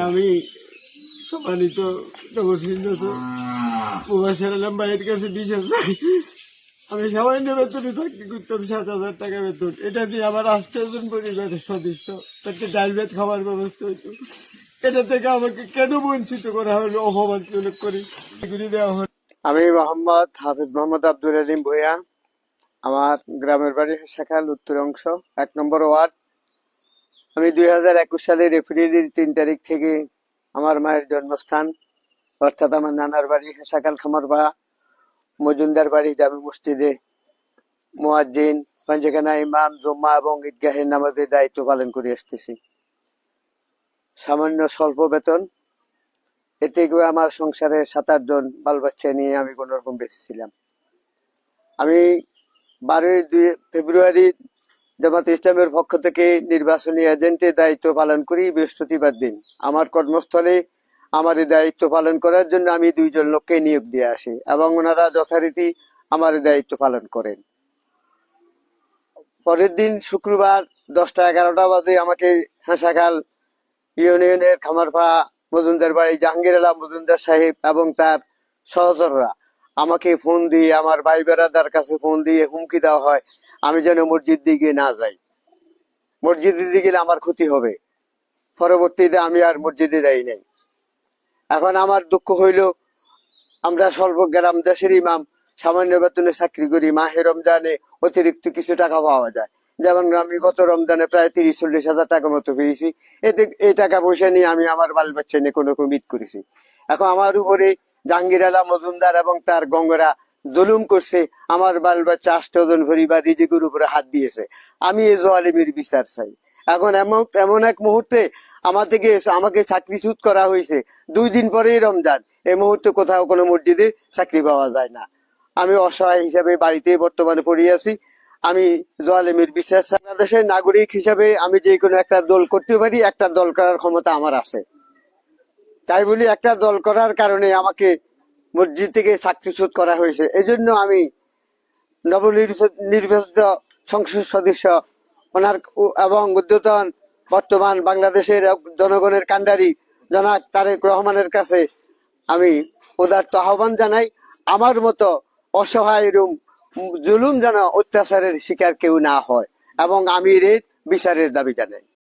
আমি সম্মানিত প্রবাসের ভাইয়ের কাছে 20,000, আমি সামান্য বেতনে চাকরি করতাম, 7,000 টাকা বেতন। এটা দিয়ে আমার 8 জন পরিবারের সদস্য, তাতে ডাল ভাত খাওয়ার ব্যবস্থা হইতো। এটা থেকে আমাকে কেন বঞ্চিত করা হলো, অপমানজনক করে এগুলি দেওয়া হলো। আমি মোহাম্মদ হাফিজ মোহাম্মদ আব্দুল আলিম ভূঁইয়া। আমার গ্রামের বাড়ি শাখাল উত্তর অংশ 1 নম্বর ওয়ার্ড। আমি 2021 সালের এপ্রিলের 3 তারিখ থেকে আমার মায়ের জন্মস্থান অর্থাৎ আমার নানার বাড়ি শাখাল খামারবা মজুমদার বাড়ি জামে মসজিদে মুয়াজ্জিন, পাঞ্জেখানা ইমাম, জুম্মা এবং ঈদগাহের নামাজের দায়িত্ব পালন করে আসতেছি। সামান্য স্বল্প বেতন, এতে করে আমার সংসারে 7-8 জন বাল বাচ্চা নিয়ে আমি কোন রকম বেঁচেছিলাম। আমি 12 ফেব্রুয়ারি জামাত ইসলামের পক্ষ থেকে নির্বাচনী এজেন্টের দায়িত্ব পালন করি। বৃহস্পতিবার দিন আমার কর্মস্থলে আমার এই দায়িত্ব পালন করার জন্য আমি 2 জন লোককে নিয়োগ দিয়ে আসি এবং ওনারা যথারীতি আমার দায়িত্ব পালন করেন। পরের দিন শুক্রবার 10টা-11টা বাজে আমাকে হাসাখাল ইউনিয়নের খামারপাড়া মজুমদার বাড়ি জাহাঙ্গীর আলম মজুমদার সাহেব এবং তার সহচররা আমাকে ফোন দিয়ে, আমার ভাই বেড়াদার কাছে ফোন দিয়ে হুমকি দেওয়া হয় আমি যেন মসজিদ দিকে না যাই, মসজিদে দিকে গেলে আমার ক্ষতি হবে। পরবর্তীতে আমি আর মসজিদে যাই নাই। এখন আমার দুঃখ হইল, আমরা স্বল্প গ্রাম দেশের ইমাম, সামান্য বেতনে চাকরি করি, মাহে রমজানে অতিরিক্ত কিছু টাকা পাওয়া যায়। যেমন আমি গত রমজানে প্রায় 30-40 হাজার টাকা মতো পেয়েছি। এতে এই টাকা পয়সা নিয়ে আমি আমার বাল বাচ্চা নিয়ে কোনো ঈদ করেছি। এখন আমার উপরে জাহাঙ্গীর আলম মজুমদার এবং তার গঙ্গরা জুলুম করছে, আমার বাল বাচ্চা 8 জন পরিবার রিজিকের উপরে হাত দিয়েছে। আমি এই জালিমের বিচার চাই। এখন এমন এক মুহূর্তে আমাকে চাকরিচ্যুত করা হয়েছে। 2 দিন পরেই রমজান, এই মুহূর্তে কোথাও কোনো মসজিদে চাকরি পাওয়া যায় না। আমি অসহায় হিসাবে বাড়িতে বর্তমানে পড়ে আছি। আমি জালিমের বিচার চাই। বাংলাদেশের নাগরিক হিসাবে আমি যে কোনো একটা দল করতে পারি, একটা দল করার ক্ষমতা আমার আছে। তাই বলি একটা দল করার কারণে আমাকে মসজিদ থেকে চাকরিচ্যুত করা হয়েছে। এই জন্য আমি নবনির্বাচিত সংসদ সদস্য ওনার এবং উদ্যতন বর্তমান বাংলাদেশের জনগণের কান্ডারি জনাব তারেক রহমানের কাছে আমি উদারত আহ্বান জানাই, আমার মতো অসহায় জুলুম যেন অত্যাচারের শিকার কেউ না হয় এবং আমি এর বিচারের দাবি জানাই।